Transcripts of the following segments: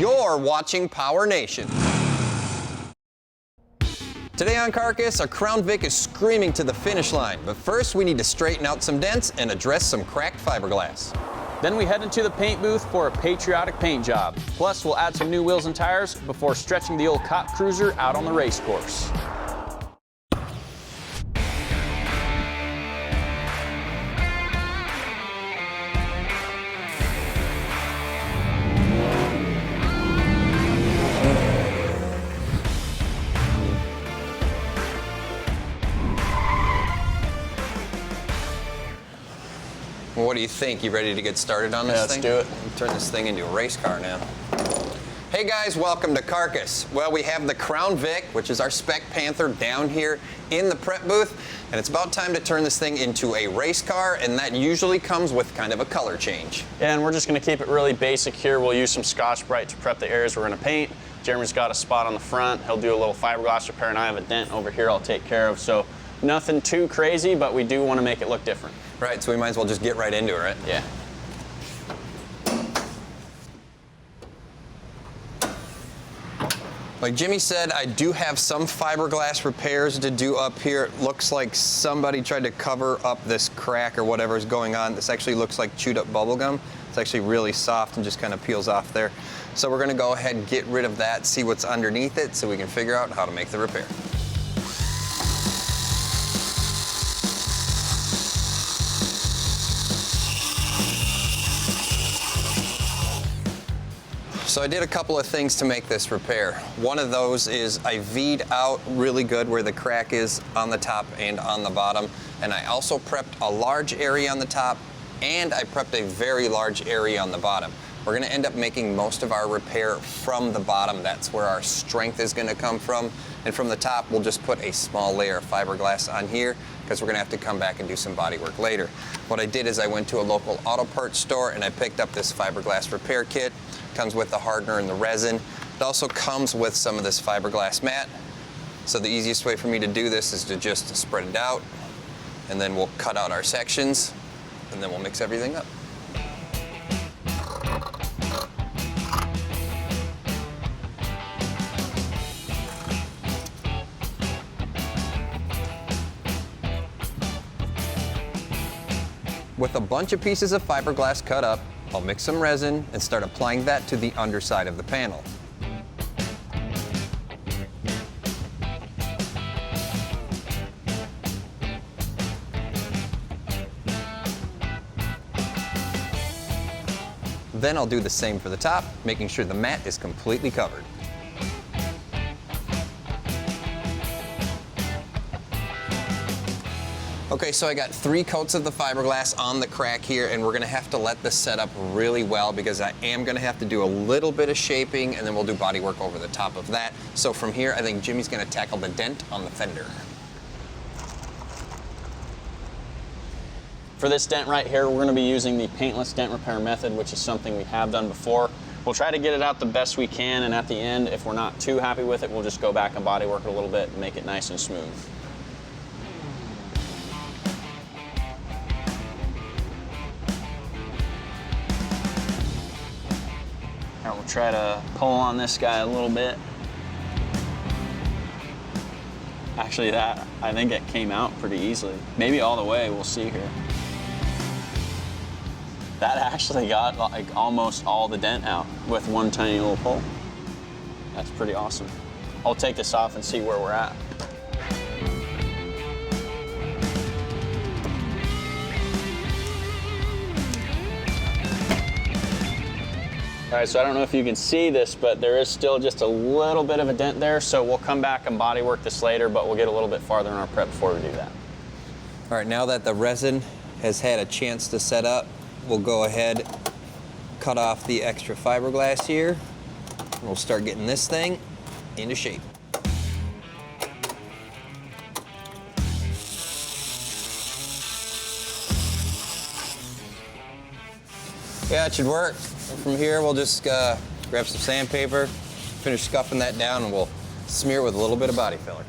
You're watching PowerNation. Today on Carcass, our Crown Vic is screaming to the finish line, but first we need to straighten out some dents and address some cracked fiberglass. Then we head into the paint booth for a patriotic paint job. Plus, we'll add some new wheels and tires before stretching the old cop cruiser out on the race course. Well, what do you think? You ready to get started on this thing? Yeah, let's do it. Turn this thing into a race car now. Hey guys, welcome to Carcass. Well, we have the Crown Vic, which is our Spec Panther, down here in the prep booth, and it's about time to turn this thing into a race car, and that usually comes with kind of a color change. Yeah, and we're just going to keep it really basic here. We'll use some Scotch-Brite to prep the areas we're going to paint. Jeremy's got a spot on the front. He'll do a little fiberglass repair, and I have a dent over here I'll take care of. So nothing too crazy, but we do want to make it look different. Right, so we might as well just get right into it, right? Yeah. Like Jimmy said, I do have some fiberglass repairs to do up here. It looks like somebody tried to cover up this crack or whatever is going on. This actually looks like chewed up bubble gum. It's actually really soft and just kind of peels off there. So we're gonna go ahead and get rid of that, see what's underneath it so we can figure out how to make the repair. So I did a couple of things to make this repair. One of those is I V'd out really good where the crack is on the top and on the bottom. And I also prepped a large area on the top, and I prepped a very large area on the bottom. We're gonna end up making most of our repair from the bottom. That's where our strength is gonna come from. And from the top, we'll just put a small layer of fiberglass on here because we're gonna have to come back and do some body work later. What I did is I went to a local auto parts store and I picked up this fiberglass repair kit. Comes with the hardener and the resin. It also comes with some of this fiberglass mat. So the easiest way for me to do this is to just spread it out, and then we'll cut out our sections, and then we'll mix everything up. With a bunch of pieces of fiberglass cut up, I'll mix some resin and start applying that to the underside of the panel. Then I'll do the same for the top, making sure the mat is completely covered. Okay, so I got 3 coats of the fiberglass on the crack here, and we're gonna have to let this set up really well because I am gonna have to do a little bit of shaping, and then we'll do body work over the top of that. So from here, I think Jimmy's gonna tackle the dent on the fender. For this dent right here, we're going to be using the paintless dent repair method, which is something we have done before. We'll try to get it out the best we can, and at the end, if we're not too happy with it, we'll just go back and body work it a little bit and make it nice and smooth. All right, we'll try to pull on this guy a little bit. Actually, I think it came out pretty easily. Maybe all the way, we'll see here. That actually got like almost all the dent out with one tiny little pull. That's pretty awesome. I'll take this off and see where we're at. All right, so I don't know if you can see this, but there is still just a little bit of a dent there, so we'll come back and body work this later, but we'll get a little bit farther in our prep before we do that. All right, now that the resin has had a chance to set up, we'll go ahead, cut off the extra fiberglass here, and we'll start getting this thing into shape. Yeah, it should work. And from here, we'll just grab some sandpaper, finish scuffing that down, and we'll smear it with a little bit of body filler.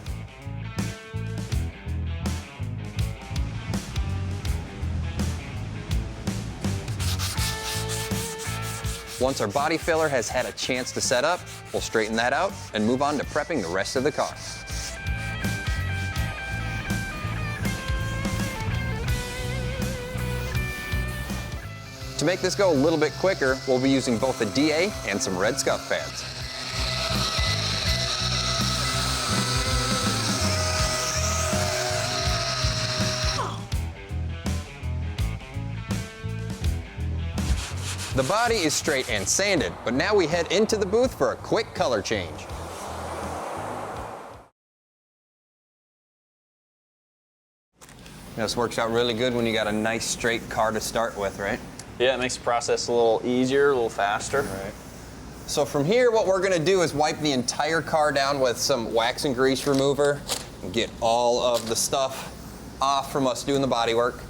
Once our body filler has had a chance to set up, we'll straighten that out and move on to prepping the rest of the car. To make this go a little bit quicker, we'll be using both a DA and some red scuff pads. The body is straight and sanded, but now we head into the booth for a quick color change. This works out really good when you got a nice straight car to start with, right? Yeah, it makes the process a little easier, a little faster. Right. So from here, what we're gonna do is wipe the entire car down with some wax and grease remover and get all of the stuff off from us doing the body work.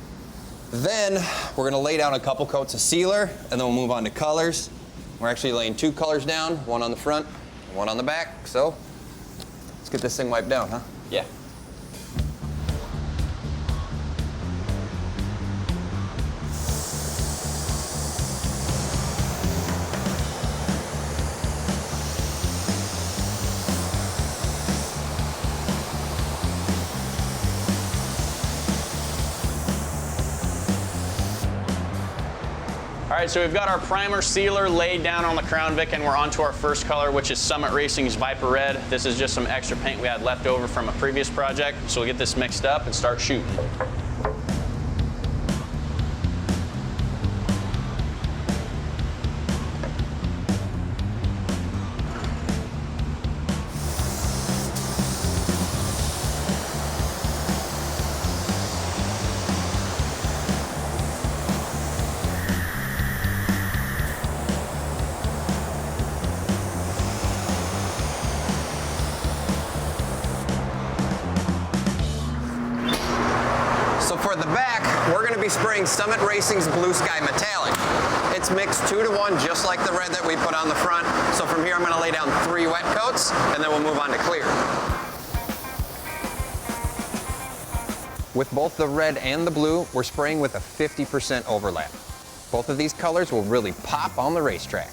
Then we're gonna lay down a couple coats of sealer and then we'll move on to colors. We're actually laying 2 colors down, one on the front and one on the back. So let's get this thing wiped down, huh? Yeah. All right, so we've got our primer sealer laid down on the Crown Vic and we're on to our first color, which is Summit Racing's Viper Red. This is just some extra paint we had left over from a previous project. So we'll get this mixed up and start shooting. For the back, we're going to be spraying Summit Racing's Blue Sky Metallic. It's mixed 2-to-1, just like the red that we put on the front. So from here, I'm going to lay down 3 wet coats, and then we'll move on to clear. With both the red and the blue, we're spraying with a 50% overlap. Both of these colors will really pop on the racetrack.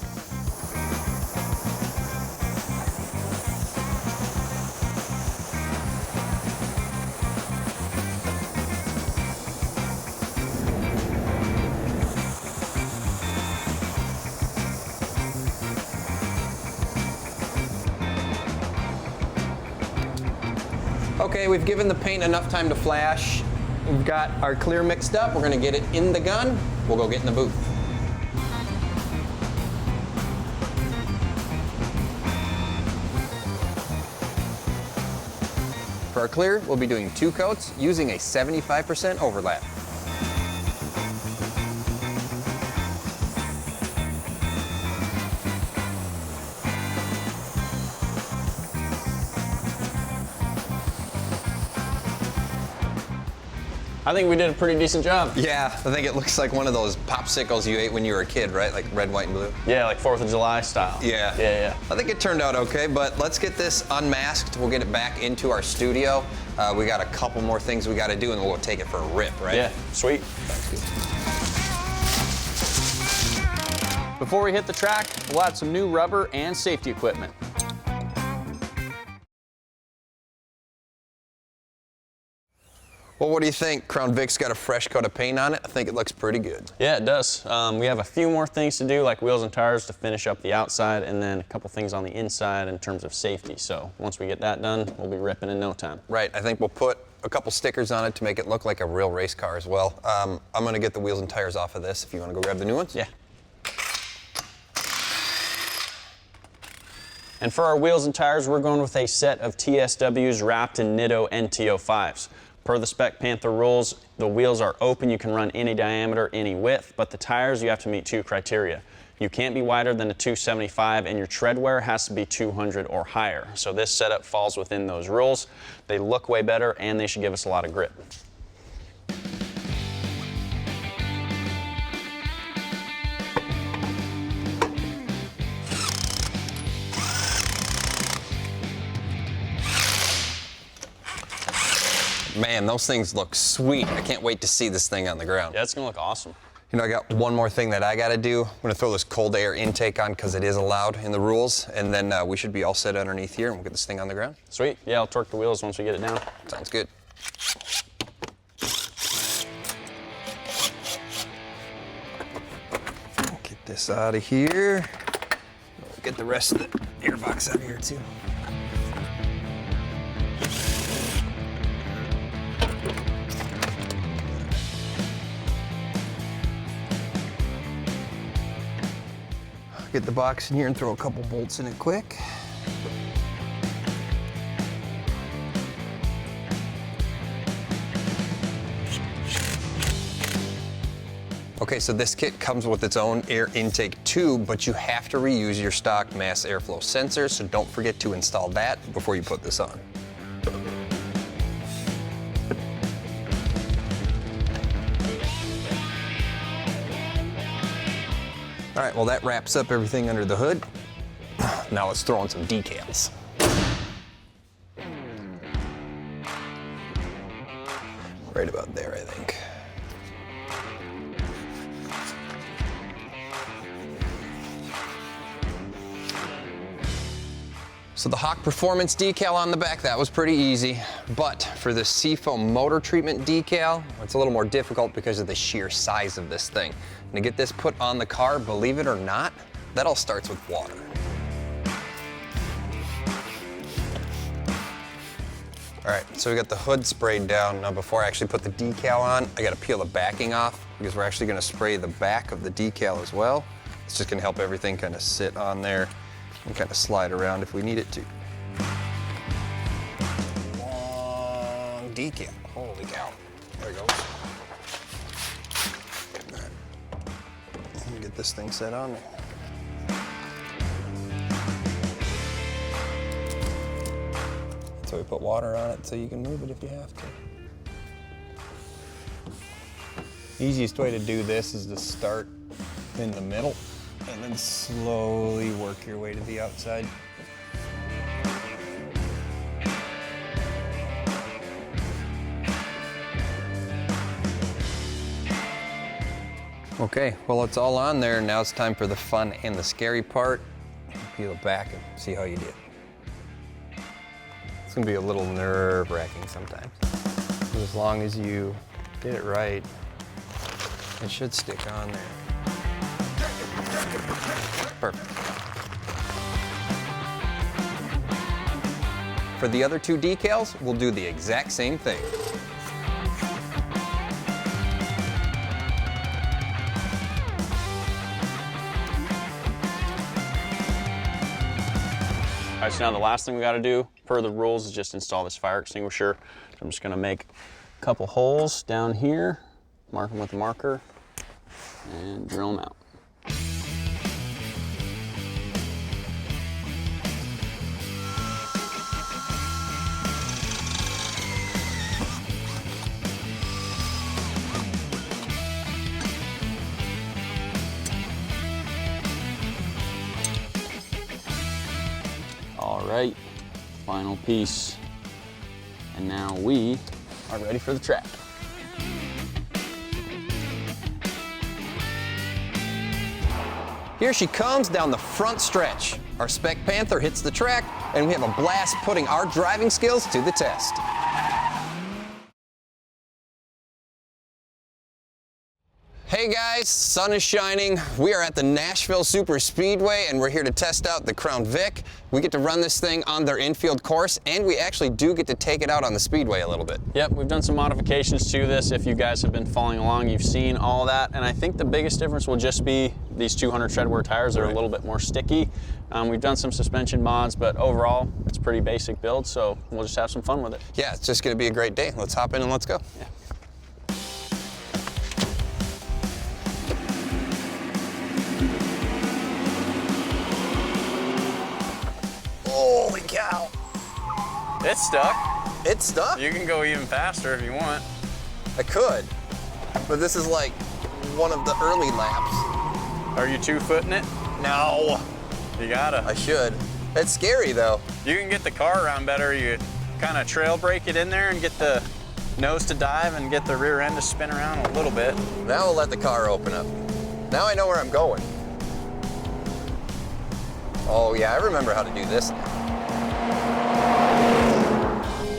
Okay, we've given the paint enough time to flash. We've got our clear mixed up. We're gonna get it in the gun. We'll go get in the booth. For our clear, we'll be doing 2 coats using a 75% overlap. I think we did a pretty decent job. Yeah, I think it looks like one of those popsicles you ate when you were a kid, right? Like red, white, and blue. Yeah, like 4th of July style. Yeah. Yeah. I think it turned out okay, but let's get this unmasked. We'll get it back into our studio. We got a couple more things we got to do, and we'll take it for a rip, right? Yeah, sweet. Before we hit the track, we'll add some new rubber and safety equipment. Well, what do you think? Crown Vic's got a fresh coat of paint on it. I think it looks pretty good. Yeah, it does. We have a few more things to do, like wheels and tires to finish up the outside, and then a couple things on the inside in terms of safety. So once we get that done, we'll be ripping in no time. Right. I think we'll put a couple stickers on it to make it look like a real race car as well. I'm going to get the wheels and tires off of this if you want to go grab the new ones. Yeah. And for our wheels and tires, we're going with a set of TSWs wrapped in Nitto NTO5s. Per the Spec Panther rules, the wheels are open. You can run any diameter, any width, but the tires, you have to meet 2 criteria. You can't be wider than a 275, and your tread wear has to be 200 or higher. So this setup falls within those rules. They look way better, and they should give us a lot of grip. Man, those things look sweet. I can't wait to see this thing on the ground. Yeah, it's gonna look awesome. You know, I got one more thing that I gotta do. I'm gonna throw this cold air intake on because it is allowed in the rules, and then we should be all set underneath here and we'll get this thing on the ground. Sweet, yeah, I'll torque the wheels once we get it down. Sounds good. Get this out of here. We'll get the rest of the airbox out of here too. Get the box in here and throw a couple bolts in it quick. Okay, so this kit comes with its own air intake tube, but you have to reuse your stock mass airflow sensor, so don't forget to install that before you put this on. All right, well that wraps up everything under the hood. Now let's throw on some decals. Right about there, I think. So the Hawk Performance decal on the back, that was pretty easy. But for the Seafoam motor treatment decal, it's a little more difficult because of the sheer size of this thing. And to get this put on the car, believe it or not, that all starts with water. All right, so we got the hood sprayed down. Now before I actually put the decal on, I gotta peel the backing off because we're actually gonna spray the back of the decal as well. It's just gonna help everything kind of sit on there and kind of slide around if we need it to. Long decal, holy cow. There it goes. All right. Let me get this thing set on there. So we put water on it so you can move it if you have to. Easiest way to do this is to start in the middle and then slowly work your way to the outside. Okay, well it's all on there. Now it's time for the fun and the scary part. Peel it back and see how you did. It's gonna be a little nerve-wracking sometimes. But as long as you get it right, it should stick on there. Perfect. For the other two decals, we'll do the exact same thing. All right, so now the last thing we gotta do, per the rules, is just install this fire extinguisher. So I'm just gonna make a couple holes down here, mark them with a marker, and drill them out. All right, final piece. And now we are ready for the track. Here she comes down the front stretch. Our Spec Panther hits the track, and we have a blast putting our driving skills to the test. Hey guys, sun is shining. We are at the Nashville Super Speedway and we're here to test out the Crown Vic. We get to run this thing on their infield course and we actually do get to take it out on the speedway a little bit. Yep, we've done some modifications to this. If you guys have been following along, you've seen all that. And I think the biggest difference will just be these 200 treadwear tires are a little bit more sticky. We've done some suspension mods, but overall, it's a pretty basic build, so we'll just have some fun with it. Yeah, it's just gonna be a great day. Let's hop in and let's go. Yeah. Holy cow. It's stuck. It's stuck? You can go even faster if you want. I could, but this is like one of the early laps. Are you 2-footing it? No. You gotta. I should. It's scary though. You can get the car around better. You kind of trail brake it in there and get the nose to dive and get the rear end to spin around a little bit. Now we'll let the car open up. Now I know where I'm going. Oh yeah, I remember how to do this.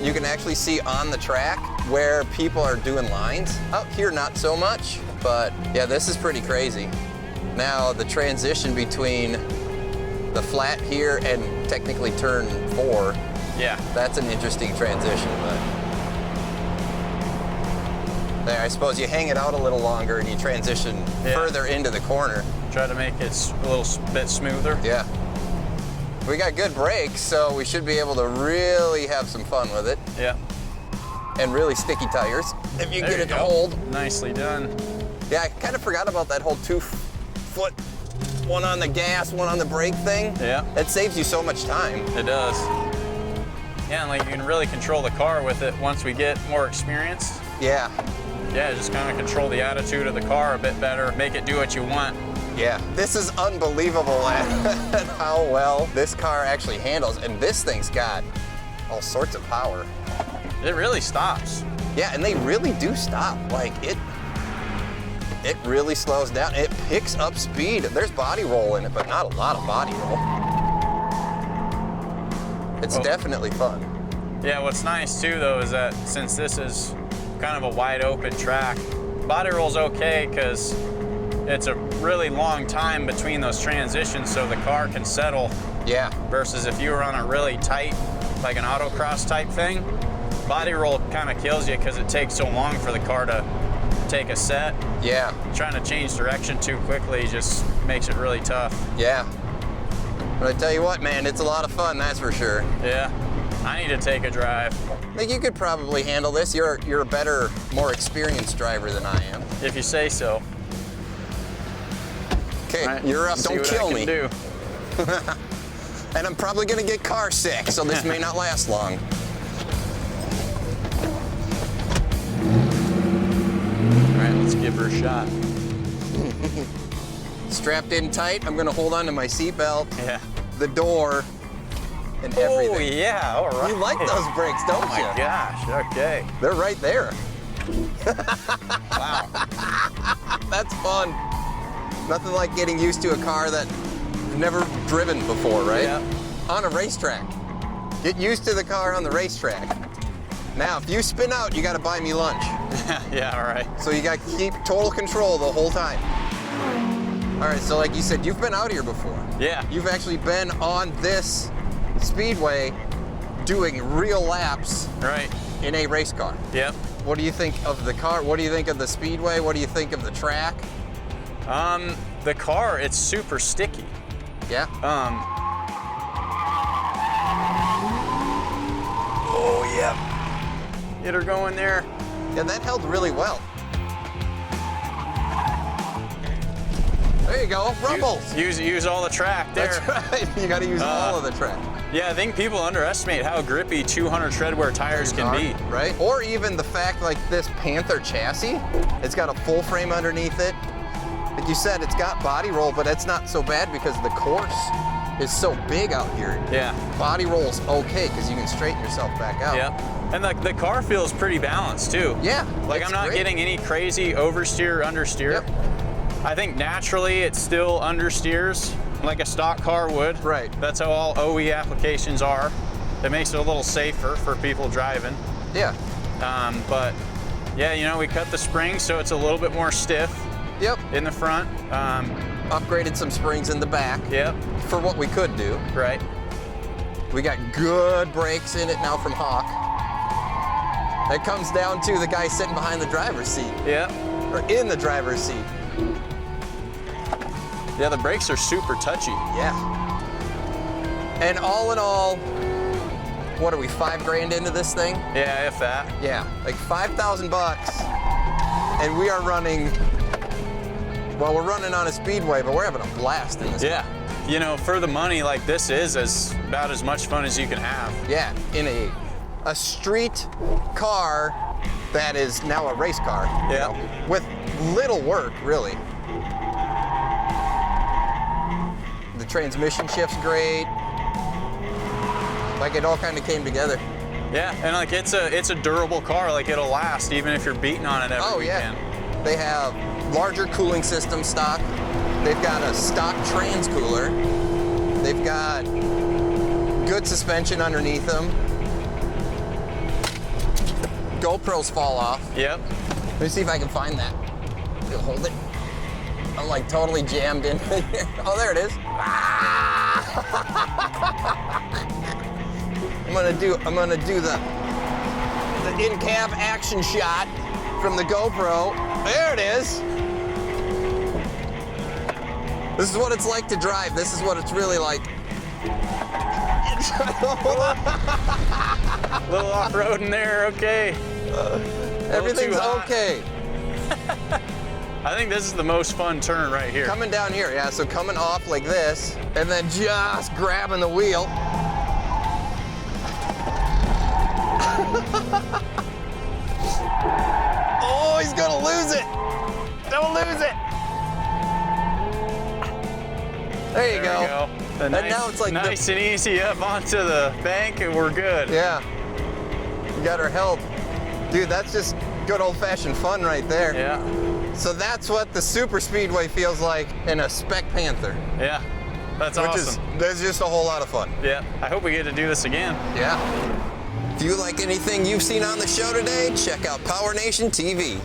You can actually see on the track where people are doing lines. Out here, not so much, but yeah, this is pretty crazy. Now the transition between the flat here and technically turn 4, yeah, that's an interesting transition, but there, I suppose you hang it out a little longer and you transition further into the corner. Try to make it a little bit smoother. Yeah. We got good brakes, so we should be able to really have some fun with it. Yeah. And really sticky tires, if you get it to hold. Nicely done. Yeah, I kind of forgot about that whole 2-foot, one on the gas, one on the brake thing. Yeah. It saves you so much time. It does. Yeah, and like you can really control the car with it once we get more experience. Yeah. Yeah, just kind of control the attitude of the car a bit better, make it do what you want. Yeah, this is unbelievable at how well this car actually handles, and this thing's got all sorts of power. It really stops. Yeah, and they really do stop. Like, it really slows down. It picks up speed. There's body roll in it, but not a lot of body roll. It's definitely fun. Yeah, what's nice too though is that since this is kind of a wide open track, body roll's okay because it's a really long time between those transitions so the car can settle. Yeah. Versus if you were on a really tight, like an autocross type thing, body roll kind of kills you because it takes so long for the car to take a set. Yeah. Trying to change direction too quickly just makes it really tough. Yeah. But I tell you what, man, it's a lot of fun, that's for sure. Yeah. I need to take a drive. I think you could probably handle this. You're a better, more experienced driver than I am. If you say so. Okay, right, you're up. Don't kill me. Do. And I'm probably gonna get car sick, so this may not last long. All right, let's give her a shot. Strapped in tight, I'm gonna hold on to my seatbelt, Yeah. the door, and everything. Oh yeah, all right. You like those brakes, don't Oh my you? gosh, okay. They're right there. Wow. That's fun. Nothing like getting used to a car that you've never driven before, right? Yeah. On a racetrack. Get used to the car on the racetrack. Now, if you spin out, you gotta buy me lunch. Yeah, all right. So you gotta keep total control the whole time. All right, so like you said, you've been out here before. Yeah. You've actually been on this speedway doing real laps Right. in a race car. Yep. What do you think of the car? What do you think of the speedway? What do you think of the track? The car, it's super sticky. Yeah? Oh yeah. Get her going there. Yeah, that held really well. There you go, rumbles. Use all the track there. That's right, you gotta use all of the track. Yeah, I think people underestimate how grippy 200 treadwear tires can be. Right? Or even the fact like this Panther chassis, it's got a full frame underneath it. Like you said, it's got body roll, but it's not so bad because the course is so big out here. Yeah. Body roll's okay because you can straighten yourself back out. Yep. And the car feels pretty balanced too. Yeah. Like it's I'm not great. getting any crazy oversteer, understeer. Yep. I think naturally it still understeers like a stock car would. Right. That's how all OE applications are. It makes it a little safer for people driving. Yeah. But yeah, you know, we cut the springs so it's a little bit more stiff Yep. in the front. Upgraded some springs in the back Yep. for what we could do. Right. We got good brakes in it now from Hawk. It comes down to the guy sitting behind the driver's seat, Yep. or in the driver's seat. Yeah, the brakes are super touchy. Yeah. And all in all, what are we, $5,000 into this thing? Yeah, if that. Yeah, like 5,000 bucks. And we are running, well, we're running on a speedway, but we're having a blast in this. Yeah. You know, for the money, like this is about as much fun as you can have. Yeah, in a street car that is now a race car. you Yeah. know, with little work, really. The transmission shift's great. Like it all kind of came together. Yeah, and like it's a durable car. Like it'll last even if you're beating on it every weekend. Yeah. They have larger cooling system stock. They've got a stock trans cooler. They've got good suspension underneath them. GoPros fall off. Yep. Let me see if I can find that. Hold it. I'm like totally jammed in here. Oh, there it is. I'm gonna do the in-cab action shot from the GoPro. There it is. This is what it's like to drive. This is what it's really like. Little off-roading there, okay. Everything's okay. I think this is the most fun turn right here. Coming down here, yeah, so coming off like this, and then just grabbing the wheel. Oh, he's gonna lose it. Don't lose it. There you go. And now it's like nice and easy up onto the bank and we're good. Yeah, we got our help. Dude, that's just good old-fashioned fun right there. Yeah. So that's what the super speedway feels like in a Spec Panther. Yeah, that's awesome. That's just a whole lot of fun. Yeah, I hope we get to do this again. Yeah. If you like anything you've seen on the show today, check out PowerNation TV.